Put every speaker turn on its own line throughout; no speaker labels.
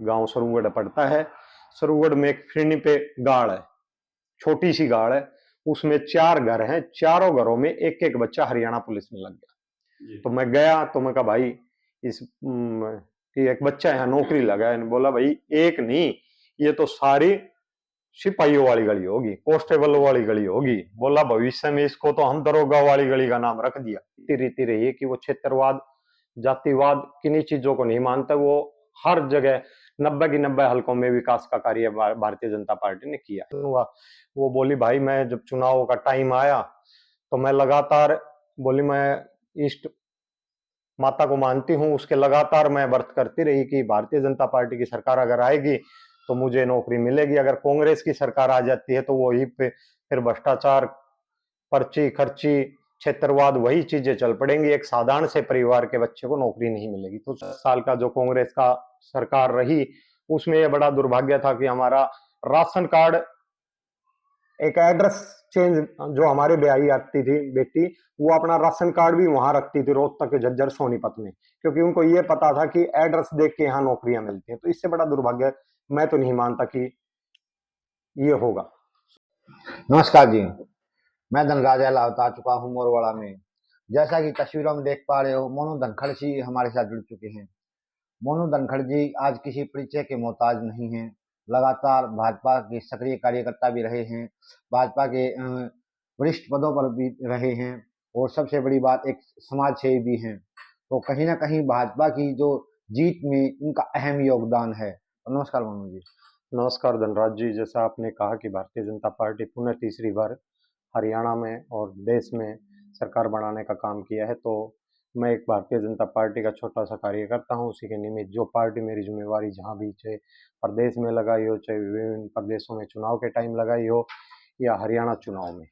गांव सरूगढ़ पड़ता है। सरूगढ़ में एक फिरनी पे गाड़ है, छोटी सी गाड़ है, उसमें 4 घर हैं, चारों घरों में एक एक बच्चा हरियाणा पुलिस में लग गया। तो मैं गया तो मैं कहा भाई इस कि एक बच्चा यहाँ नौकरी लगा है। बोला भाई एक नहीं, ये तो सारी सिपाहियों वाली गली होगी, कांस्टेबल वाली गली होगी। बोला भविष्य में इसको तो हम दरोगा वाली गली का नाम रख दिया। रीति रही है कि वो क्षेत्रवाद, जातिवाद, किन्हीं चीजों को नहीं मानता। वो हर जगह 90 की 90 हलकों में विकास का कार्य भारतीय जनता पार्टी ने किया। वो बोली भाई मैं जब चुनाव का टाइम आया तो मैं लगातार बोली मैं इष्ट माता को मानती हूँ, उसके लगातार मैं व्रत करती रही कि भारतीय जनता पार्टी की सरकार अगर आएगी तो मुझे नौकरी मिलेगी। अगर कांग्रेस की सरकार आ जाती है तो वही पे फिर भ्रष्टाचार, पर्ची खर्ची, क्षेत्रवाद, वही चीजें चल पड़ेंगी। एक साधारण से परिवार के बच्चे को नौकरी नहीं मिलेगी। तो 10 साल का जो कांग्रेस का सरकार रही उसमें यह बड़ा दुर्भाग्य था कि हमारा राशन कार्ड, एक एड्रेस चेंज, जो हमारे ब्याही आती थी बेटी, वो अपना राशन कार्ड भी वहां रखती थी रोहतक के झज्जर सोनीपत में, क्योंकि उनको ये पता था कि एड्रेस देख के यहाँ नौकरियां मिलती हैं। तो इससे बड़ा दुर्भाग्य मैं तो नहीं मानता कि ये होगा।
नमस्कार जी, मैं धनराज लाहौत आ चुका हूँ मोरवाड़ा में। जैसा कि तस्वीरों में देख पा रहे हो, मोनू धनखड़ जी हमारे साथ जुड़ चुके हैं। मोनू धनखड़ जी आज किसी परिचय के मोहताज नहीं हैं। लगातार भाजपा के सक्रिय कार्यकर्ता भी रहे हैं, भाजपा के वरिष्ठ पदों पर भी रहे हैं, और सबसे बड़ी बात एक समाज सेवी भी हैं। तो कहीं ना कहीं भाजपा की जो जीत में इनका अहम योगदान है। तो नमस्कार मोनू जी।
नमस्कार धनराज जी। जैसा आपने कहा कि भारतीय जनता पार्टी पुनः तीसरी बार हरियाणा में और देश में सरकार बनाने का काम किया है, तो मैं एक भारतीय जनता पार्टी का छोटा सा कार्यकर्ता हूँ। उसी के निमित्त जो पार्टी मेरी जिम्मेवारी जहाँ भी, चाहे प्रदेश में लगाई हो, चाहे विभिन्न प्रदेशों में चुनाव के टाइम लगाई हो, या हरियाणा चुनाव में,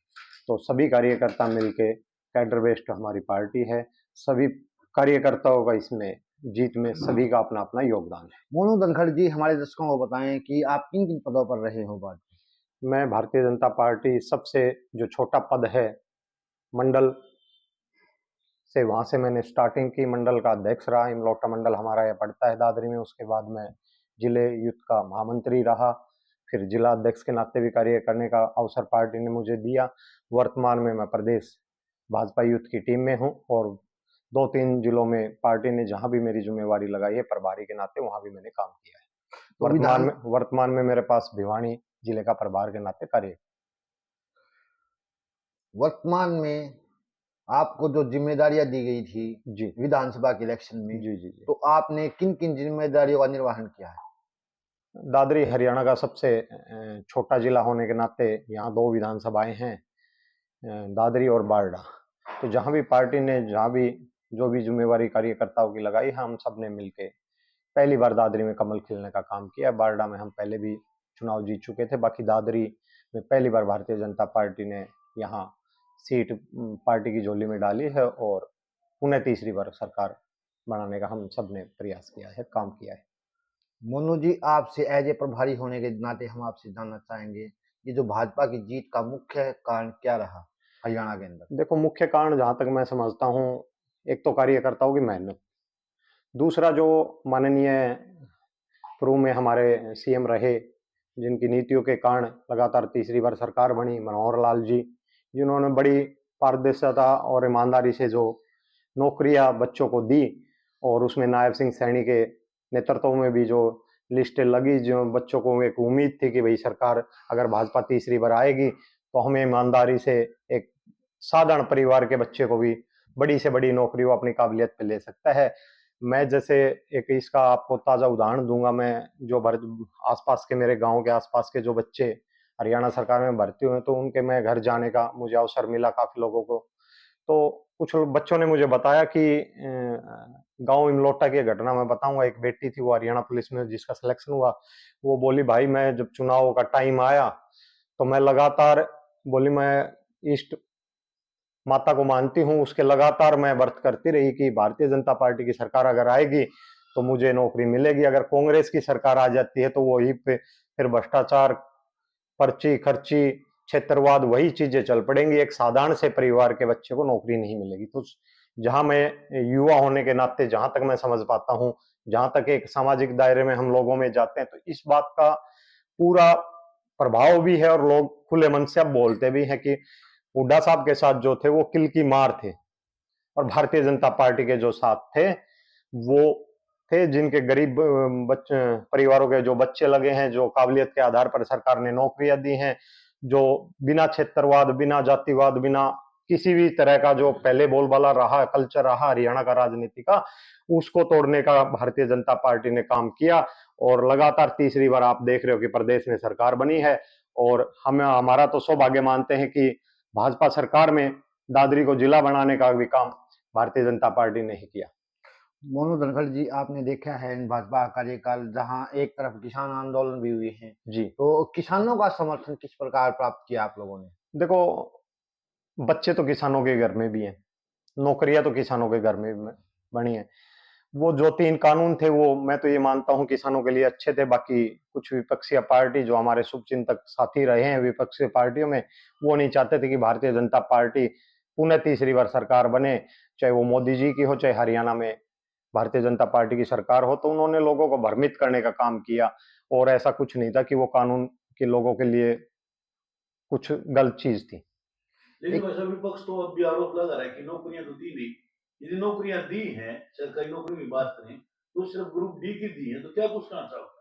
तो सभी कार्यकर्ता मिलके कैडर बेस्ड हमारी पार्टी है। सभी कार्यकर्ताओं का इसमें जीत में सभी का अपना अपना योगदान है।
मोनू धनखड़ जी हमारे दर्शकों को बताएं कि आप किन किन पदों पर रहे हो बाद में।
मैं भारतीय जनता पार्टी सबसे जो छोटा पद है मंडल से, वहां से मैंने स्टार्टिंग की, मंडल का अध्यक्ष रहा। इमलोटा मंडल हमारा यह पड़ता है दादरी में। उसके बाद मैं जिले यूथ का महामंत्री रहा, फिर जिला अध्यक्ष के नाते भी कार्य करने का अवसर पार्टी ने मुझे दिया। वर्तमान में मैं प्रदेश भाजपा यूथ की टीम में हूं और 2-3 जिलों में पार्टी ने जहां भी मेरी जिम्मेवारी लगाई है प्रभारी के नाते, वहां भी मैंने काम किया है। वर्तमान में मेरे पास भिवानी जिले का प्रभार के नाते कार्य।
वर्तमान में आपको जो जिम्मेदारियां दी गई थी
जी
विधानसभा के इलेक्शन में,
जी जी जी,
तो आपने किन किन जिम्मेदारियों का निर्वहन किया है।
दादरी हरियाणा का सबसे छोटा जिला होने के नाते यहाँ 2 विधानसभाएं हैं, दादरी और बारडा। तो जहाँ भी पार्टी ने जहाँ भी जो भी जिम्मेवारी कार्यकर्ताओं की लगाई, हम सब ने मिलके पहली बार दादरी में कमल खिलने का काम किया। बारडा में हम पहले भी चुनाव जीत चुके थे, बाकी दादरी में पहली बार भारतीय जनता पार्टी ने यहाँ सीट पार्टी की झोली में डाली है और पुनः तीसरी बार सरकार बनाने का हम सब ने प्रयास किया है, काम किया है।
मोनू जी, आपसे एज ए प्रभारी होने के नाते हम आपसे जानना चाहेंगे, ये जो भाजपा की जीत का मुख्य कारण क्या रहा हरियाणा के अंदर।
देखो, मुख्य कारण जहां तक मैं समझता हूँ, एक तो कार्यकर्ताओं की मेहनत, दूसरा जो माननीय पूर्व में हमारे सीएम रहे, जिनकी नीतियों के कारण लगातार तीसरी बार सरकार बनी, मनोहर लाल जी, जिन्होंने बड़ी पारदर्शिता और ईमानदारी से जो नौकरियां बच्चों को दी, और उसमें नायब सिंह सैनी के नेतृत्व में भी जो लिस्टें लगी, जो बच्चों को एक उम्मीद थी कि भाई सरकार अगर भाजपा तीसरी बार आएगी तो हमें ईमानदारी से एक साधारण परिवार के बच्चे को भी बड़ी से बड़ी नौकरी वो अपनी काबिलियत पे ले सकता है। मैं जैसे एक इसका आपको ताजा उदाहरण दूंगा, मैं जो आसपास के, मेरे गांव के आसपास के जो बच्चे हरियाणा सरकार में भर्ती हुए, तो उनके मैं घर जाने का मुझे अवसर मिला काफी लोगों को। तो कुछ बच्चों ने मुझे बताया कि गांव इमलोटा की घटना मैं बताऊंगा। एक बेटी थी वो हरियाणा पुलिस में जिसका सिलेक्शन हुआ, वो बोली भाई मैं जब चुनाव का टाइम आया तो मैं लगातार बोली मैं इष्ट माता को मानती हूँ, उसके लगातार मैं व्रत करती रही कि भारतीय जनता पार्टी की सरकार अगर आएगी तो मुझे नौकरी मिलेगी। अगर कांग्रेस की सरकार आ जाती है तो वही पे फिर भ्रष्टाचार, पर्ची खर्ची, क्षेत्रवाद, वही चीजें चल पड़ेंगी। एक साधारण से परिवार के बच्चे को नौकरी नहीं मिलेगी। तो जहां मैं युवा होने के नाते जहां तक मैं समझ पाता हूं, जहां तक एक सामाजिक दायरे में हम लोगों में जाते हैं, तो इस बात का पूरा प्रभाव भी है और लोग खुले मन से अब बोलते भी हैं कि हुड्डा साहब के साथ जो थे वो किल की मार थे, और भारतीय जनता पार्टी के जो साथ थे वो थे जिनके गरीब बच्चे परिवारों के जो बच्चे लगे हैं, जो काबिलियत के आधार पर सरकार ने नौकरियां दी हैं, जो बिना क्षेत्रवाद, बिना जातिवाद, बिना किसी भी तरह का जो पहले बोलबाला रहा, कल्चर रहा हरियाणा का राजनीति का, उसको तोड़ने का भारतीय जनता पार्टी ने काम किया। और लगातार तीसरी बार आप देख रहे हो कि प्रदेश में सरकार बनी है, और हमारा तो सौभाग्य मानते हैं कि भाजपा सरकार में दादरी को जिला बनाने का भी काम भारतीय जनता पार्टी ने ही किया।
मोनू धनखड़ जी, आपने देखा है इन भाजपा का कार्यकाल, जहां एक तरफ किसान आंदोलन भी हुए हैं,
जी
तो किसानों का समर्थन किस प्रकार प्राप्त किया आप लोगों ने?
देखो, बच्चे तो किसानों के घर में भी हैं, नौकरियां तो किसानों के घर में बनी है। वो जो 3 कानून थे वो मैं तो ये मानता हूँ किसानों के लिए अच्छे थे। बाकी कुछ विपक्षीय पार्टी जो हमारे शुभचिंतक साथी रहे हैं विपक्षीय पार्टियों में, वो नहीं चाहते थे कि भारतीय जनता पार्टी पुनः तीसरी बार सरकार बने, चाहे वो मोदी जी की हो, चाहे हरियाणा में भारतीय जनता पार्टी की सरकार हो। तो उन्होंने लोगों को भ्रमित करने का काम किया, और ऐसा कुछ नहीं था कि वो कानून के लोगों के लिए कुछ गलत चीज थी।
लेकिन वैसा विपक्ष तो अब भी आरोप लगा रहा है कि नौकरियां तो दी नहीं। यदि नौकरियां दी हैं, सरकारी नौकरी की बात करें, तो सिर्फ ग्रुप डी की दी है, तो क्या कुछ कहना चाहोगे?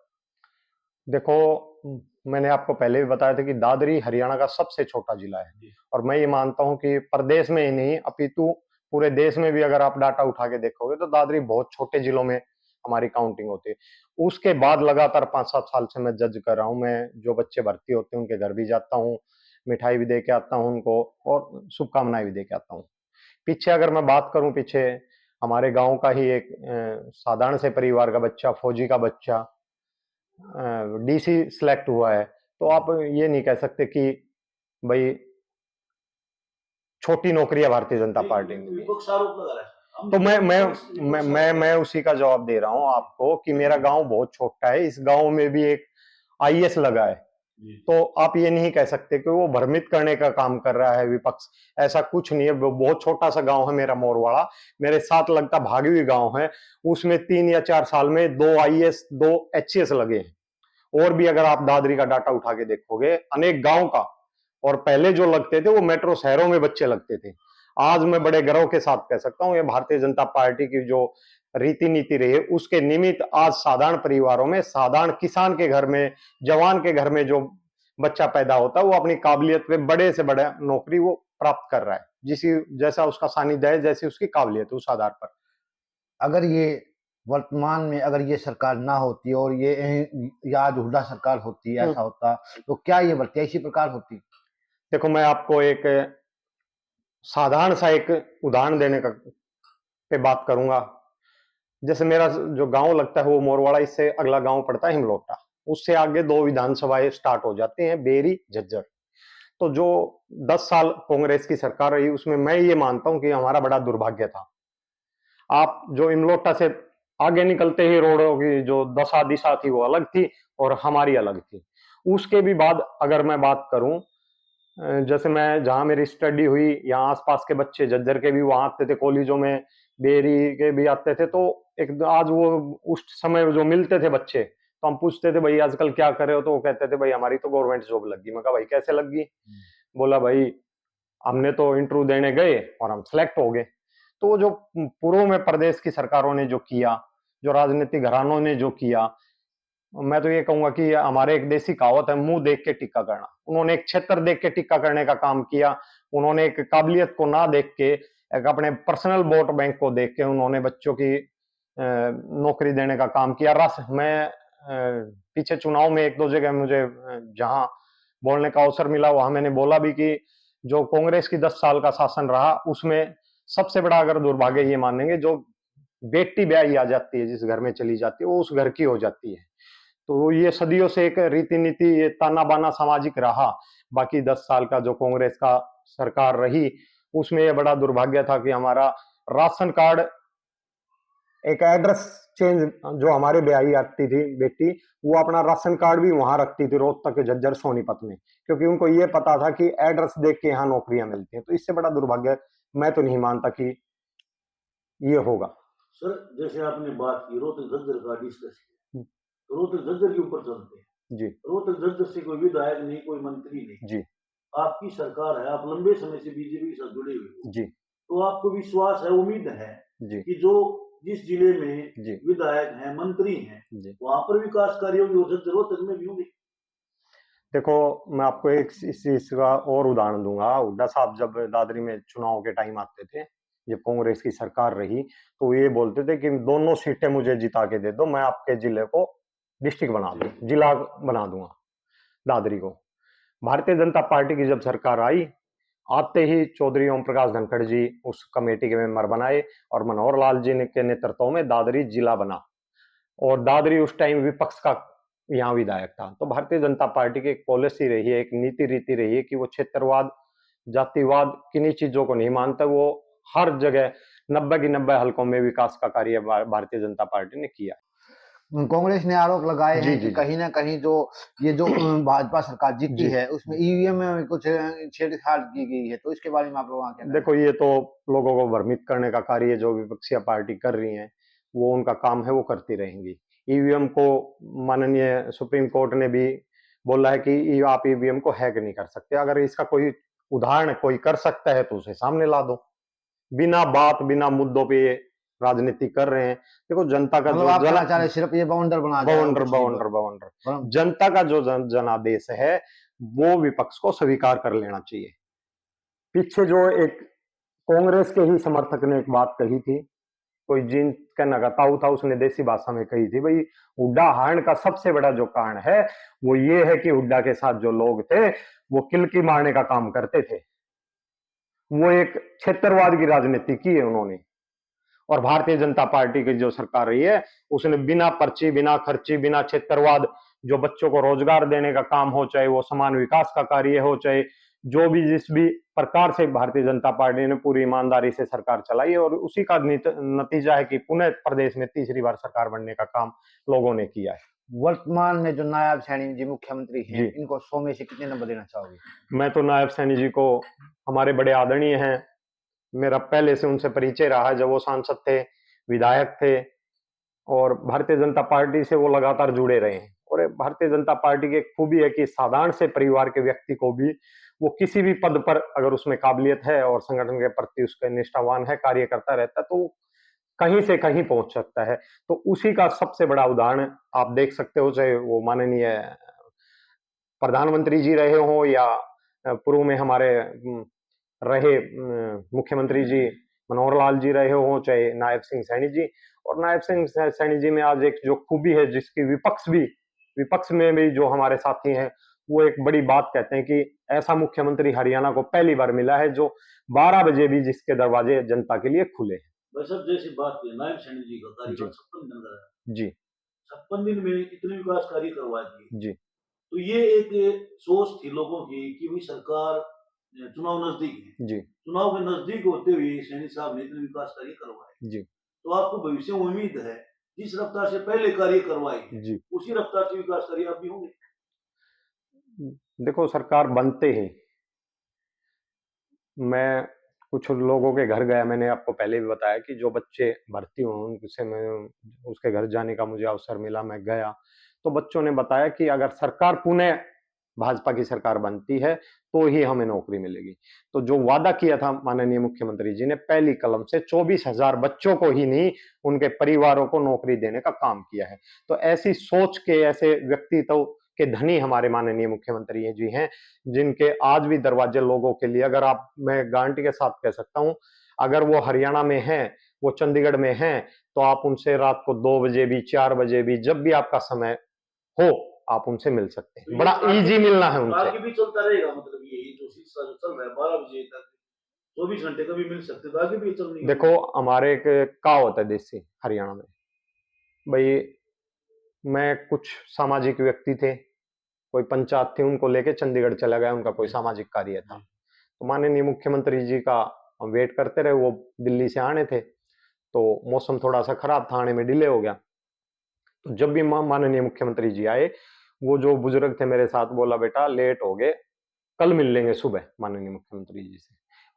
देखो, मैंने आपको पहले भी बताया था कि दादरी हरियाणा का सबसे छोटा जिला है, और मैं ये मानता हूं कि प्रदेश में ही नहीं अपितु पूरे देश में भी अगर आप डाटा उठा के देखोगे तो दादरी बहुत छोटे जिलों में हमारी काउंटिंग होती है। उसके बाद लगातार 5-7 साल से मैं जज कर रहा हूं। मैं जो बच्चे भर्ती होते हैं उनके घर भी जाता हूं, मिठाई भी दे के आता हूं उनको, और शुभकामनाएं भी दे के आता हूं। पीछे अगर मैं बात करूं, पीछे हमारे गांव का ही एक साधारण से परिवार का बच्चा, फौजी का बच्चा डीसी सिलेक्ट हुआ है, तो आप ये नहीं कह सकते कि भाई छोटी नौकरियां भारतीय जनता पार्टी ने दी।
विपक्ष आरोप लगा रहा है।
तो मैं उसी का जवाब दे रहा हूं आपको कि मेरा गांव बहुत छोटा है, इस गांव में भी एक आईएएस लगा है। तो आप ये नहीं कह सकते कि वो भ्रमित करने का काम कर रहा है विपक्ष। ऐसा कुछ नहीं है। बहुत छोटा सा गांव है मेरा मोरवाड़ा, मेरे साथ लगता भागी हुई गांव है, उसमें 3 या 4 साल में 2 आईएएस 2 एचएएस लगे हैं। और भी अगर आप दादरी का डाटा उठा के देखोगे अनेक गांव का, और पहले जो लगते थे वो मेट्रो शहरों में बच्चे लगते थे। आज मैं बड़े गर्व के साथ कह सकता हूं ये भारतीय जनता पार्टी की जो रीति नीति रही है उसके निमित्त आज साधारण परिवारों में, साधारण किसान के घर में, जवान के घर में जो बच्चा पैदा होता है वो अपनी काबिलियत पे बड़े से बड़ा नौकरी वो प्राप्त कर रहा है, जिसी जैसा उसका सानिध्य है, जैसी उसकी काबिलियत है, उस आधार पर।
अगर ये वर्तमान में अगर ये सरकार ना होती और ये आज हुड्डा सरकार होती, ऐसा होता, तो क्या ये बढ़ती इसी प्रकार होती?
देखो, मैं आपको एक साधारण सा एक उदाहरण देने का पे बात करूंगा। जैसे मेरा जो गांव लगता है वो मोरवाड़ा, इससे अगला गांव पड़ता है हिमलोटा, उससे आगे 2 विधानसभाएं स्टार्ट हो जाते हैं, बेरी झज्जर। तो जो 10 साल कांग्रेस की सरकार रही उसमें मैं ये मानता हूं कि हमारा बड़ा दुर्भाग्य था। आप जो इमलोटा से आगे निकलते ही रोडों की जो दशा दिशा थी वो अलग थी और हमारी अलग थी। उसके भी बाद अगर मैं बात करूं, जैसे मैं जहां मेरी स्टडी हुई यहाँ आसपास के बच्चे झज्जर के भी वहां आते थे, कॉलेजों में बेरी के भी आते थे। तो एक आज वो उस समय जो मिलते थे बच्चे, तो हम पूछते थे भाई आजकल क्या कर रहे हो, तो वो कहते थे भाई हमारी तो गवर्नमेंट जॉब लग गई। मैं कहा भाई कैसे लग गई? बोला भाई हमने तो इंटरव्यू देने गए और हम सिलेक्ट हो गए। तो वो जो पूर्व में प्रदेश की सरकारों ने जो किया, जो राजनीतिक घरानों ने जो किया, मैं तो ये कहूंगा कि हमारे एक देसी कहावत है, मुंह देख के टिक्का करना। उन्होंने एक क्षेत्र देख के टिक्का करने का काम किया। उन्होंने एक काबिलियत को ना देख के, एक अपने पर्सनल वोट बैंक को देख के उन्होंने बच्चों की नौकरी देने का काम किया। मैं पीछे चुनाव में 1-2 जगह मुझे जहां बोलने का अवसर मिला वहां मैंने बोला भी कि जो कांग्रेस की 10 साल का शासन रहा उसमें सबसे बड़ा अगर दुर्भाग्य ये मानेंगे, जो बेटी ब्याही आ जाती है जिस घर में चली जाती है वो उस घर की हो जाती है। तो ये सदियों से एक रीति नीति, ये ताना बाना सामाजिक रहा। बाकी 10 साल का जो कांग्रेस का सरकार रही उसमें ये बड़ा दुर्भाग्य था कि हमारा राशन कार्ड, एक एड्रेस चेंज, जो हमारे ब्याही आती थी बेटी वो अपना राशन कार्ड भी वहां रखती थी रोहतक झज्जर सोनीपत में, क्योंकि उनको ये पता था कि एड्रेस देख के यहाँ नौकरियां मिलती हैं। तो इससे बड़ा दुर्भाग्य मैं तो नहीं मानता कि ये होगा।
सर जैसे आपने बात की रोहतक झज्जर का डिस्कस किया,
हम्म।
तो रोहतक झज्जर के ऊपर चलते हैं।
जी
रोहतक झज्जर से कोई विधायक नहीं, कोई मंत्री नहीं,
जी
आपकी सरकार है, आप लंबे समय से बीजेपी के साथ जुड़े हुए हो,
जी
तो आपको विश्वास है, उम्मीद है
जी
कि जो जिस जिले में
जी
विधायक हैं, मंत्री हैं,
जी।
वहां पर विकास कार्य होंगे और झज्जर रोहतक में भी होंगे।
देखो, मैं आपको एक इस चीज का और उदाहरण दूंगा। हुड्डा साहब जब दादरी में चुनाव के टाइम आते थे, जब कांग्रेस की सरकार रही, तो ये बोलते थे कि दोनों सीटें मुझे जिता के दे दो, मैं आपके जिले को डिस्ट्रिक्ट बना दूं, जिला बना दूंगा दादरी को। भारतीय जनता पार्टी की जब सरकार आई, आते ही चौधरी ओम प्रकाश धनखड़ जी उस कमेटी के मेंबर बनाए और मनोहर लाल जी के नेतृत्व में दादरी जिला बना। और दादरी उस टाइम विपक्ष का यहाँ विधायक था। तो भारतीय जनता पार्टी की एक पॉलिसी रही है, एक नीति रीति रही है कि वो क्षेत्रवाद, जातिवाद, किन्हीं चीजों को नहीं मानता। वो हर जगह 90 की 90 हलकों में विकास का कार्य भारतीय जनता पार्टी ने किया।
कांग्रेस ने आरोप लगाए
जी
हैं
जी
कि
जी
कहीं ना कहीं जो ये जो भाजपा सरकार जीती
जी
है उसमें ईवीएम में कुछ छेड़छाड़ की गई है, तो इसके बारे में आप लोग क्या कहना
देखो, ये तो लोगों को भ्रमित करने का कार्य जो विपक्षी पार्टी कर रही है, वो उनका काम है, वो करती रहेंगी। ईवीएम को माननीय सुप्रीम कोर्ट ने भी बोला है कि आप ईवीएम को हैक नहीं कर सकते। अगर इसका कोई उदाहरण कोई कर सकता है तो उसे सामने ला दो। बिना बात, बिना मुद्दों पे ये राजनीति कर रहे हैं। देखो, जनता का
मतलब
जो
आप
जन
कहना चाह रहे हैं सिर्फ ये बाउंडर बना जा रहा है
बवंडर
कुछ नहीं
बवंडर बवंडर
बन-
जनता का जो जनादेश है, वो विपक्ष को स्वीकार कर लेना चाहिए। पीछे जो एक कांग्रेस के ही समर्थक ने एक बात कही थी, कोई जीन का नगाताऊ था, उसने देसी भाषा में कही थी, भाई हुड्डा हारने का सबसे बड़ा जो कारण है वो ये है कि हुड्डा के साथ जो लोग थे वो किलकी मारने का काम करते थे। वो एक क्षेत्रवाद की राजनीति की है उन्होंने। और भारतीय जनता पार्टी की जो सरकार रही है, उसने बिना पर्ची, बिना खर्ची, बिना क्षेत्रवाद, जो बच्चों को रोजगार देने का काम हो, चाहे वो समान विकास का कार्य हो, चाहे जो भी जिस भी प्रकार से भारतीय जनता पार्टी ने पूरी ईमानदारी से सरकार चलाई, और उसी का नतीजा है कि पुनः प्रदेश में तीसरी बार सरकार बनने का काम लोगों ने किया है।
वर्तमान में जो नायब सैनी जी मुख्यमंत्री हैं
जी,
इनको 100 में से कितने नंबर देना चाहोगे?
मैं तो नायब सैनी जी को, हमारे बड़े आदरणीय हैं, मेरा पहले से उनसे परिचय रहा है, जब वो सांसद थे, विधायक थे, और भारतीय जनता पार्टी से वो लगातार जुड़े रहे हैं। और भारतीय जनता पार्टी की एक खूबी है कि साधारण से परिवार के व्यक्ति को भी वो किसी भी पद पर, अगर उसमें काबिलियत है और संगठन के प्रति उसका निष्ठावान है, कार्य करता रहता है, तो कहीं से कहीं पहुंच सकता है। तो उसी का सबसे बड़ा उदाहरण आप देख सकते हो, चाहे वो माननीय प्रधानमंत्री जी रहे हो, या पूर्व में हमारे रहे मुख्यमंत्री जी मनोहर लाल जी रहे हो, चाहे नायब सिंह सैनी जी। और नायब सिंह सैनी जी में आज एक जो खूबी है, जिसकी विपक्ष में भी जो हमारे साथी हैं, वो एक बड़ी बात कहते हैं कि ऐसा मुख्यमंत्री हरियाणा को पहली बार मिला है जो 12 बजे भी जिसके दरवाजे जनता के लिए खुले हैं।
भाई साहब जैसी बात की नायब सैनी जी का
जी
कार्यकाल 56 दिन का है,
जी
56 दिन में इतने विकास कार्य करवा दिए।
जी
तो ये एक सोच थी लोगों की कि भाई सरकार, चुनाव नजदीक है,
जी
चुनाव के नजदीक होते हुए सैनी साहब ने इतने विकास कार्य करवाए।
जी
तो आपको भविष्य में उम्मीद है जिस रफ्तार से पहले कार्य करवाए हैं,
जी।
उसी रफ्तार से विकास कार्य अब भी होंगे।
देखो, सरकार बनते ही मैं कुछ लोगों के घर गया, मैंने आपको पहले भी बताया कि जो बच्चे भर्ती हुए उनसे मैं उसके घर जाने का मुझे अवसर मिला, मैं गया। तो बच्चों ने बताया कि अगर सरकार पुनः भाजपा की सरकार बनती है तो ही हमें नौकरी मिलेगी। तो जो वादा किया था माननीय मुख्यमंत्री जी ने, पहली कलम से 24,000 बच्चों को ही नहीं, उनके परिवारों को नौकरी देने का काम किया है। तो ऐसी सोच के, ऐसे व्यक्तित्व के धनी हमारे माननीय मुख्यमंत्री जी हैं, जिनके आज भी दरवाजे लोगों के लिए, अगर आप, मैं गारंटी के साथ कह सकता हूं, अगर वो हरियाणा में हैं, वो चंडीगढ़ में हैं, तो आप उनसे रात को 2 बजे भी, 4 बजे भी, जब भी आपका समय हो, आप उनसे मिल सकते हैं।
तो
बड़ा इजी मिलना है उनसे।
आगे भी चलता रहेगा, मतलब ये जो सिलसिला जो चल रहा है 12 बजे तक, 24 घंटे कभी मिल सकते, तो आगे भी चलने की
देखो, हमारे एक कहावत है देसी हरियाणा में, भाई, मैं कुछ सामाजिक व्यक्ति थे, कोई पंचायत थी, उनको लेके चंडीगढ़ चला गया, उनका कोई सामाजिक कार्य था। तो माननीय मुख्यमंत्री जी का हम वेट करते रहे, वो दिल्ली से आने थे, तो मौसम थोड़ा सा खराब था, आने में डिले हो गया। तो जब भी माननीय मुख्यमंत्री जी आए, वो जो बुजुर्ग थे मेरे साथ, बोला बेटा लेट हो गए, कल मिल लेंगे सुबह माननीय मुख्यमंत्री जी से।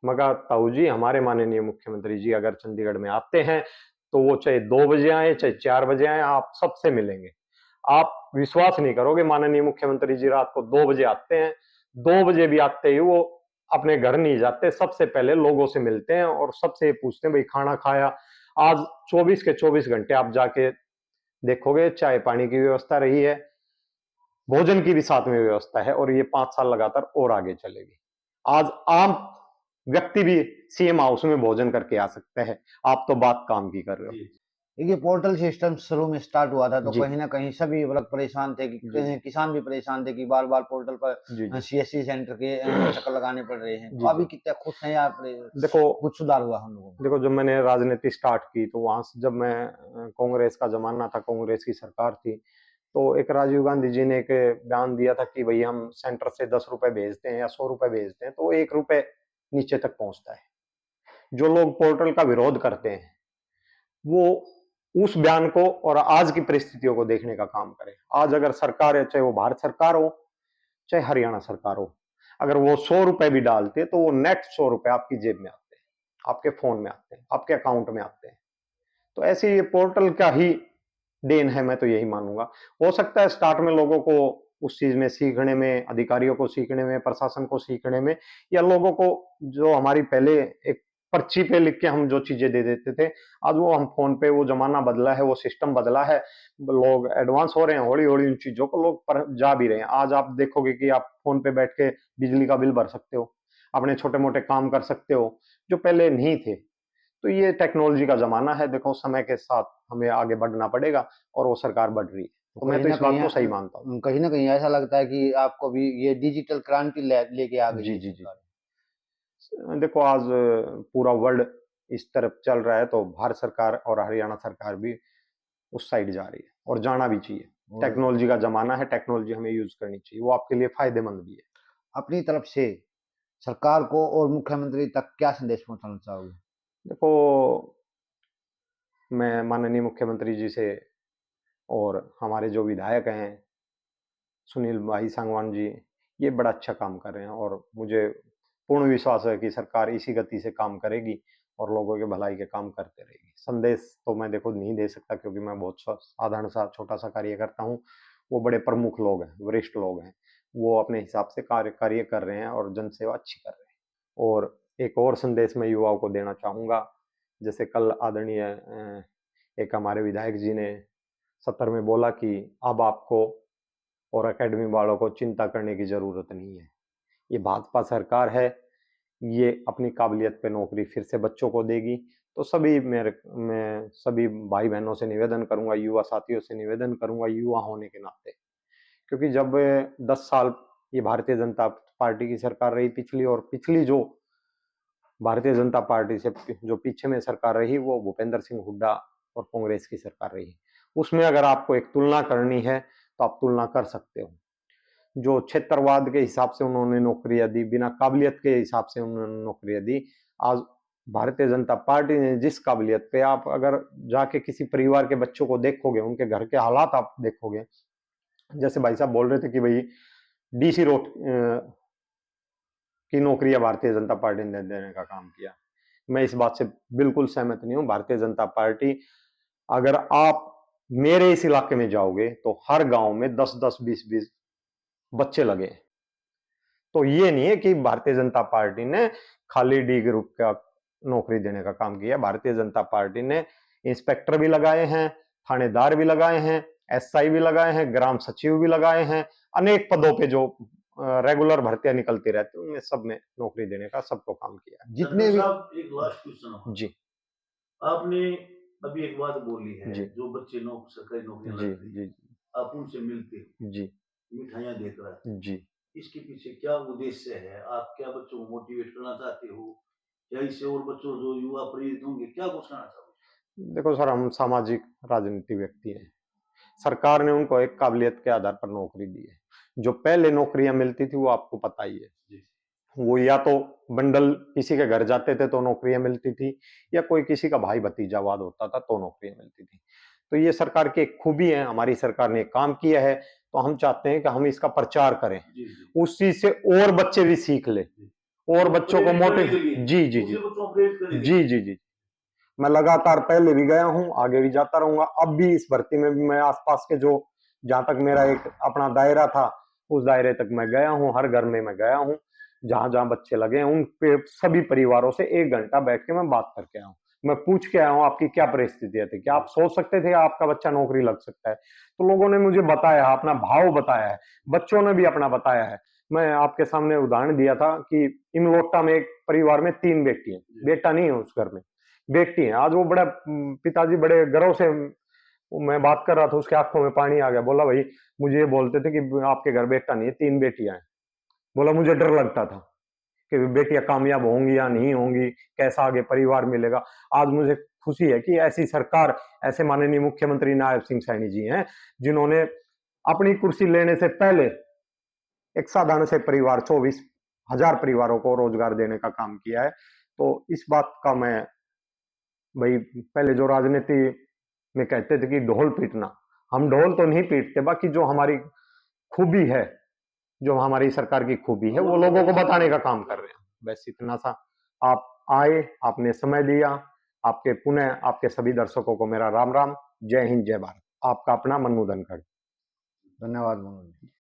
मैं कहा ताऊ जी, हमारे माननीय मुख्यमंत्री जी अगर चंडीगढ़ में आते हैं तो वो चाहे 2 बजे आए चाहे 4 बजे आए, आप सबसे मिलेंगे। आप विश्वास नहीं करोगे, माननीय मुख्यमंत्री जी रात को 2 बजे आते हैं, 2 बजे भी आते ही वो अपने घर नहीं जाते, सबसे पहले लोगों से मिलते हैं और सबसे पूछते हैं भाई खाना खाया। आज 24 के 24 घंटे आप जाके देखोगे, चाय पानी की व्यवस्था रही है, भोजन की भी साथ में व्यवस्था है, और ये 5 साल लगातार और आगे चलेगी। आज आम व्यक्ति भी सीएम हाउस में भोजन करके आ सकते हैं। आप तो बात काम की कर रहे हो।
जी
देखिए, पोर्टल सिस्टम शुरू में स्टार्ट हुआ था तो
जी।
कहीं ना कहीं सभी मतलब परेशान थे कि
जी।
किसान भी परेशान थे कि बार बार पोर्टल पर
जी जी
सीएससी सेंटर के चक्कर लगाने पड़ रहे हैं। तो
जी
अभी
जी।
कितने खुश हैं आप,
देखो
कुछ सुधार हुआ हम लोगों को?
देखो, जब मैंने राजनीति स्टार्ट की तो वहां से, जब मैं कांग्रेस का जमाना था, कांग्रेस की सरकार थी, तो एक राजीव गांधी जी ने एक बयान दिया था कि भाई हम सेंटर से 10 रुपए भेजते हैं या 100 रुपए भेजते हैं तो 1 रुपए नीचे तक पहुंचता है। जो लोग पोर्टल का विरोध करते हैं वो उस बयान को और आज की परिस्थितियों को देखने का काम करें। आज अगर सरकार है, चाहे वो भारत सरकार हो चाहे हरियाणा सरकार हो, अगर वो 100 रुपए भी डालते तो वो नेट 100 रुपए आपकी जेब में आते हैं, आपके फोन में आते हैं, आपके अकाउंट में आते हैं। तो ऐसे ये पोर्टल का ही देन है, मैं तो यही मानूंगा। हो सकता है स्टार्ट में लोगों को उस चीज में सीखने में, अधिकारियों को सीखने में, प्रशासन को सीखने में, या लोगों को जो हमारी पहले एक पर्ची पे लिख के हम जो चीजें दे देते थे, आज वो हम फोन पे, वो जमाना बदला है, वो सिस्टम बदला है, लोग एडवांस हो रहे हैं, हौली हौली उन चीजों को लोग पर जा भी रहे हैं। आज आप देखोगे कि आप फोन पे बैठ के बिजली का बिल भर सकते हो, अपने छोटे मोटे काम कर सकते हो, जो पहले नहीं थे। तो ये टेक्नोलॉजी का जमाना है, देखो समय के साथ हमें आगे बढ़ना पड़ेगा, और वो सरकार बढ़ रही है।
तो
तो मैं
कहीं
तो
ना
इस बात
कहीं
को सही मानता हूँ।
कहीं ना कहीं ऐसा लगता है कि आपको भी ये डिजिटल क्रांति लेके आ गई
जी
है
जी जी।
सरकार।
देखो आज पूरा वर्ल्ड इस तरफ चल रहा है, तो भारत सरकार और हरियाणा सरकार भी उस साइड जा रही है, और जाना भी चाहिए।
और
टेक्नोलॉजी का जमाना है, टेक्नोलॉजी हमें यूज करनी चाहिए, वो आपके लिए फायदेमंद भी है।
अपनी तरफ से सरकार को और मुख्यमंत्री तक क्या संदेश पहुंचाना चाहोगे?
देखो, मैं माननीय मुख्यमंत्री जी से और हमारे जो विधायक हैं, सुनील भाई सांगवान जी, ये बड़ा अच्छा काम कर रहे हैं, और मुझे पूर्ण विश्वास है कि सरकार इसी गति से काम करेगी और लोगों के भलाई के काम करते रहेगी। संदेश तो मैं देखो नहीं दे सकता, क्योंकि मैं बहुत साधारण सा छोटा सा कार्य करता हूँ। वो बड़े प्रमुख लोग हैं, वरिष्ठ लोग हैं, वो अपने हिसाब से कार्य कर रहे हैं और जन सेवा अच्छी कर रहे हैं। और एक और संदेश मैं युवाओं को देना चाहूँगा, जैसे कल आदरणीय एक हमारे विधायक जी ने सत्र में बोला कि अब आपको और एकेडमी वालों को चिंता करने की जरूरत नहीं है, ये भाजपा सरकार है, ये अपनी काबिलियत पे नौकरी फिर से बच्चों को देगी। तो मैं सभी भाई बहनों से निवेदन करूंगा, युवा साथियों से निवेदन करूंगा, युवा होने के नाते, क्योंकि जब 10 साल ये भारतीय जनता पार्टी की सरकार रही पिछली, और पिछली जो भारतीय जनता पार्टी से जो पीछे में सरकार रही, वो भूपेंद्र सिंह हुड्डा और कांग्रेस की सरकार रही। उसमें अगर आपको एक तुलना करनी है तो आप तुलना कर सकते हो। जो क्षेत्रवाद के हिसाब से उन्होंने नौकरियां दी, बिना काबिलियत के हिसाब से उन्होंने नौकरियां दी, आज भारतीय जनता पार्टी ने जिस काबिलियत पे, आप अगर जाके किसी परिवार के बच्चों को देखोगे, उनके घर के हालात आप देखोगे, जैसे भाई साहब बोल रहे थे कि भाई डीसी रोड की नौकरियां भारतीय जनता पार्टी ने देने का काम किया, मैं इस बात से बिल्कुल सहमत नहीं हूं। भारतीय जनता पार्टी, अगर आप मेरे इस इलाके में जाओगे तो हर गांव में 10-10, 20-20 बच्चे लगे। तो ये नहीं है कि भारतीय जनता पार्टी ने खाली डी ग्रुप का नौकरी देने का काम किया। भारतीय जनता पार्टी ने इंस्पेक्टर भी लगाए हैं, थानेदार भी लगाए हैं, एसआई भी लगाए हैं, ग्राम सचिव भी लगाए हैं, अनेक पदों पे जो रेगुलर भर्तियां निकलती रहती है, उनमें सब में नौकरी देने का सबको काम किया है।
जितने भी
साहब, एक लास्ट क्वेश्चन
जी
आपने अभी एक बात बोली है,
जी
जो बच्चे सरकारी नौकरियां
जी
लगती,
जी
आप उनसे मिलते हो,
जी
मिठाइयां देकर आते हो।
जी।
इसके पीछे क्या उद्देश्य है? आप क्या बच्चों को मोटिवेट करना चाहते हो, या इससे और बच्चों जो युवा प्रेरित होंगे, क्या कुछ कहना चाहोगे?
देखो सर, हम सामाजिक राजनीति व्यक्ति हैं। सरकार ने उनको एक काबिलियत के आधार पर नौकरी दी है। जो पहले नौकरियां मिलती थी वो आपको पता ही है,
जी
वो या तो बंडल किसी के घर जाते थे तो नौकरियां मिलती थी, या कोई किसी का भाई भतीजावाद होता था तो नौकरियां मिलती थी। तो ये सरकार की एक खूबी है, हमारी सरकार ने काम किया है, तो हम चाहते हैं कि हम इसका प्रचार करें,
जी जी
उस चीज से और बच्चे भी सीख ले, और
तो
बच्चों को
प्रेरित करने के
मोटिव
लिए
जी जी जी
दूसरे बच्चों को प्रेरित करने के
जी
लिए।
जी जी मैं लगातार पहले भी गया हूँ, आगे भी जाता रहूंगा। अब भी इस भर्ती में भी मैं आसपास के जो जहां तक मेरा एक अपना दायरा था उस दायरे तक मैं गया हूँ, हर घर में मैं गया हूँ, जहां जहां बच्चे लगे हैं उन पे सभी परिवारों से 1 घंटा बैठ के मैं बात करके आया हूँ। मैं पूछ के आया हूँ आपकी क्या परिस्थितियां थी, क्या आप सोच सकते थे आपका बच्चा नौकरी लग सकता है? तो लोगों ने मुझे बताया, अपना भाव बताया है, बच्चों ने भी अपना बताया है। मैं आपके सामने उदाहरण दिया था कि इमलोटा में एक परिवार में 3 बेटी हैं, बेटा नहीं है उस घर में, बेटी है। आज वो बड़ा पिताजी बड़े गर्व से, मैं बात कर रहा था उसके आंखों में पानी आ गया। बोला भाई मुझे ये बोलते थे कि आपके घर बेटा नहीं है, 3 बेटियां हैं। बोला मुझे डर लगता था कि बेटियां कामयाब होंगी या नहीं होंगी, कैसा आगे परिवार मिलेगा। आज मुझे खुशी है कि ऐसी सरकार, ऐसे माननीय मुख्यमंत्री नायब सिंह सैनी जी हैं जिन्होंने अपनी कुर्सी लेने से पहले एक साधारण से परिवार 24,000 परिवारों को रोजगार देने का काम किया है। तो इस बात का मैं, भाई पहले जो राजनीति में कहते थे कि ढोल पीटना, हम ढोल तो नहीं पीटते, बाकी जो हमारी खूबी है, जो हमारी सरकार की खूबी है, वो लोगों को बताने का काम कर रहे हैं। बस इतना सा। आप आए, आपने समय दिया, आपके पुनः आपके सभी दर्शकों को मेरा राम राम। जय हिंद, जय भारत। आपका अपना मन्नू धनखड़।
धन्यवाद मनोज जी।